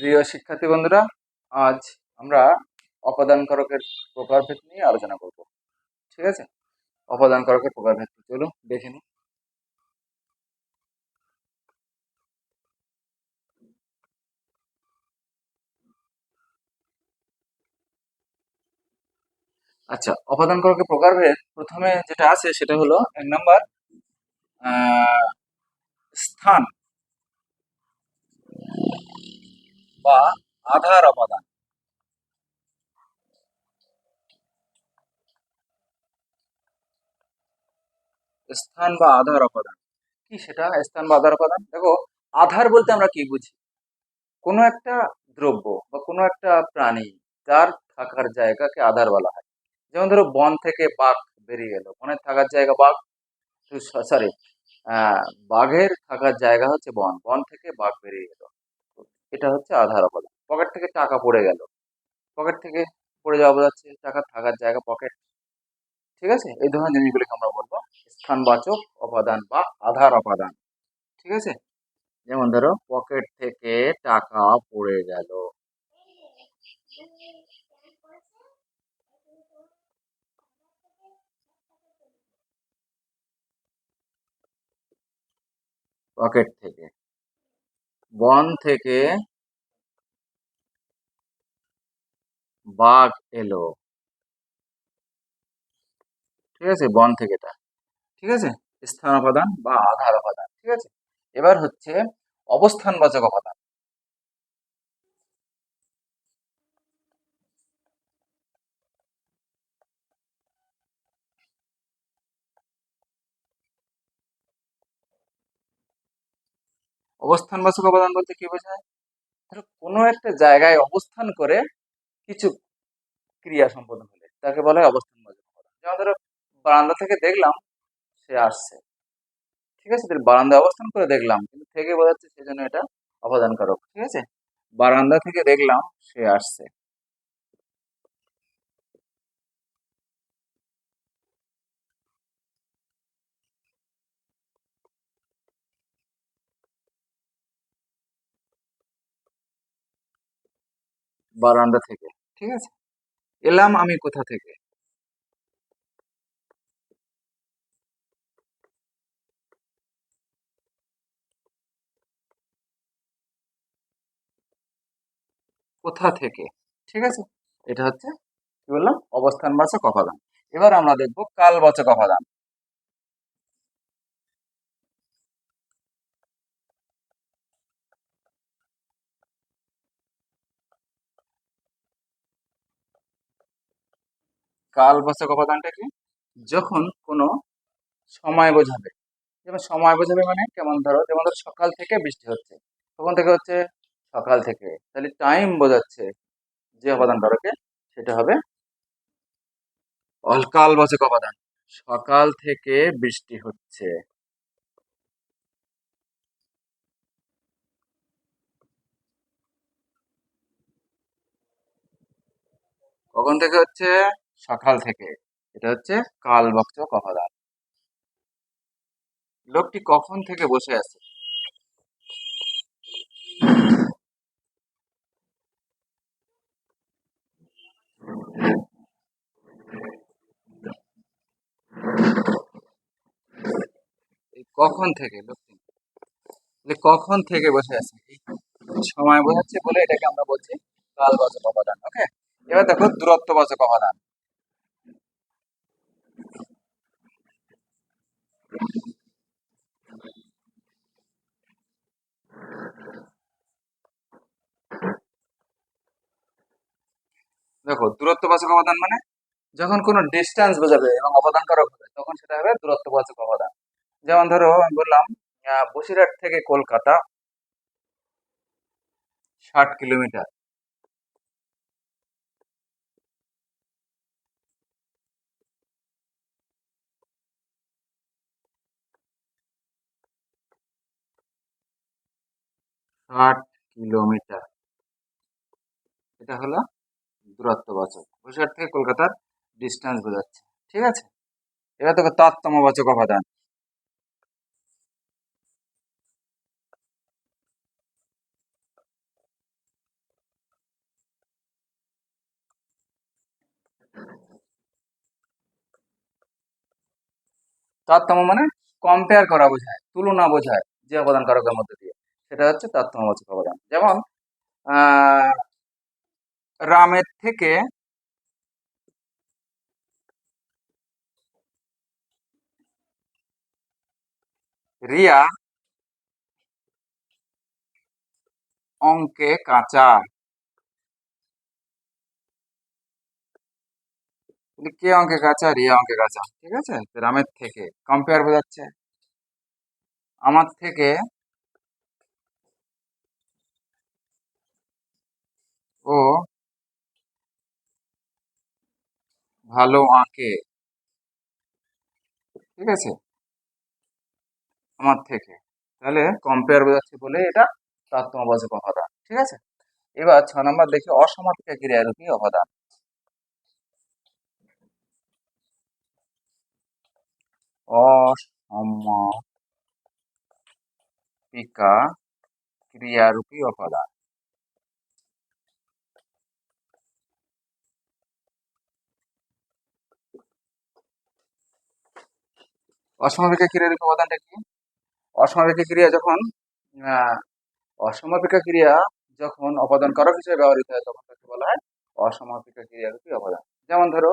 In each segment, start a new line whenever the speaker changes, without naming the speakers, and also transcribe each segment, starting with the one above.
প্রিয় শিক্ষার্থী বন্ধুরা, আজ আমরা অপাদান কারকের প্রকারভেদ নিয়ে আলোচনা করব। ঠিক আছে, অপাদান কারকের প্রকারভেদ চলো দেখে নিই। আচ্ছা, অপাদান কারকের প্রকারভেদ প্রথমে যেটা আছে সেটা হলো 1 নাম্বার স্থান বা আধার অপাদান। স্থান বা আধার অপাদান কি সেটা? স্থান বা আধার অপাদান, দেখো, আধার বলতে আমরা কি বুঝি? কোনো একটা দ্রব্য বা কোনো একটা প্রাণী যার থাকার জায়গাকে আধার বলা হয়। যেমন ধরো, বন থেকে বাঘ বেরিয়ে গেল, বনের থাকার জায়গা বাঘ, সরি, বাঘের থাকার জায়গা হচ্ছে বন, বন থেকে বাঘ বেরিয়ে গেল, এটা হচ্ছে আধার অপাদান। পকেট থেকে টাকা পড়ে গেল, পকেট থেকে পড়ে যাওয়া বোঝাচ্ছে টাকার থাকার জায়গা পকেট। ঠিক আছে, এই ধরনের জিনিসগুলিকে আমরা বলবো স্থানবাচক অপাদান বা আধার অপাদান। ঠিক আছে, যেমন ধরো, পকেট থেকে টাকা পড়ে গেল, পকেট থেকে, বন থেকে বাঘ এলো। ঠিক আছে, বন থেকে টা, ঠিক আছে, স্থান উপাদান বা আধার উপাদান। ঠিক আছে, এবার হচ্ছে অবস্থানবাচক উপাদান। অবস্থানবাচক উপাদান বলতে কি বোঝায়? ধরো, কোনো একটা জায়গায় অবস্থান করে কিছু ক্রিয়া সম্পন্ন হলে তাকে বলা হয় অবস্থানবাচক উপাদান। যেমন ধরো, বারান্দা থেকে দেখলাম সে আসছে। ঠিক আছে, তাহলে বারান্দায় অবস্থান করে দেখলাম কিন্তু থেকে বোঝাচ্ছে, সেই জন্য এটা অপাদান কারক। ঠিক আছে, বারান্দা থেকে দেখলাম সে আসছে। বারান্দা থেকে, ঠিক আছে, এলাম আমি কোথা থেকে? কোথা থেকে। ঠিক আছে, এটা হচ্ছে কি বললাম, অবস্থানবাচক উপাদান। এবার আমরা দেখবো কালবাচক উপাদান। কালবাচক উপাদানটা কি? যখন কোনো সময় বোঝাবে, যেমন সময় বোঝাবে মানে কেমন, ধরো যেমন ধরো সকাল থেকে বৃষ্টি হচ্ছে, তখন থেকে হচ্ছে সকাল থেকে, তাহলে টাইম বোঝাচ্ছে যে উপাদান কারকে, সেটা হবে কালবাচক উপাদান। সকাল থেকে বৃষ্টি হচ্ছে, কখন থেকে হচ্ছে? সকাল থেকে, এটা হচ্ছে কালবাচক উপাদান। লোকটি কখন থেকে বসে আছে? এই কখন থেকে, লোকটি কখন থেকে বসে আছে, এই সময় বোঝাচ্ছে বলে এটাকে আমরা বলছি কালবাচক উপাদান। ওকে, এবার দেখো দূরত্ববাচক উপাদান। দেখো, দূরত্ববাচক উপাদান মানে যখন কোনো ডিস্টেন্স বোঝাবে এবং অবদান কারক হবে, তখন সেটা হবে দূরত্ববাচক উপাদান। যেমন ধরো, আমি বললাম বসিরহাট থেকে কলকাতা 60 কিলোমিটার। 60 কিলোমিটার, এটা হলো দূরত্ববাচক, বসিরহাট থেকে কলকাতার ডিস্টেন্স বোঝাচ্ছে। ঠিক আছে, এবার দেখো তারতম্যবাচক উপাদান। তারতম্য মানে কম্পেয়ার করা বোঝায়, তুলনা বোঝায় যে অবদান কারকের মধ্যে দিয়ে, সেটা হচ্ছে তারতম্যবাচক অবদান। যেমন আহ রামের থেকে রিয়া অঙ্কে কাঁচা। তাহলে কে অঙ্কে কাঁচা? রিয়া অঙ্কে কাঁচা, ঠিক আছে? তো রামের থেকে কম্পেয়ার বোঝাচ্ছে, আমার থেকে ও ভালো আঁকে, ঠিক আছে, আমার থেকে। তাহলে কম্পেয়ার বোঝাচ্ছে বলে এটা তারতম্যবাচক অবদান, ঠিক আছে। এবার 6 নম্বর দেখি অসমাপিকা ক্রিয়ারূপী অবদান। অসমাপিকা ক্রিয়ারূপী উপাদান। অসমাপিকা ক্রিয়ারূপী উপাদানটা কি? অসমাপিকা ক্রিয়া যখন আহ, অসমাপিকা ক্রিয়া যখন অপাদান কারক হিসেবে ব্যবহৃত হয় তখন তাকে বলা হয় অসমাপিকা ক্রিয়ারূপী অপাদান। যেমন ধরো,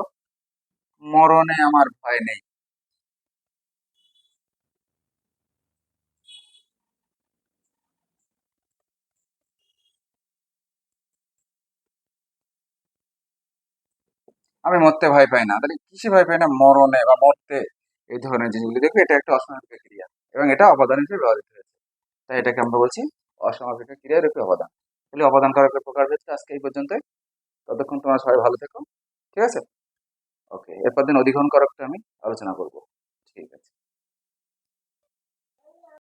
মরণে আমার ভয় নেই। আমি মরতে ভয় পাই না, তাহলে কিসে ভয় পাই না? মরণে বা মরতে, এই ধরনের জিনিসগুলি দেখবে, এটা একটা অসমাপিকা ক্রিয়া এবং এটা অপাদান হিসেবে ব্যবহৃত হয়েছে, তাই এটাকে আমরা বলছি অসমাপিকা ক্রিয়ারূপী অপাদান। তাহলে অপাদান কারকের প্রকারভেদটা আজকে এই পর্যন্তই। ততক্ষণ তোমরা সবাই ভালো থেকো, ঠিক আছে? ওকে, এরপর দিন অধিগ্রহণ কারকটা আমি আলোচনা করবো।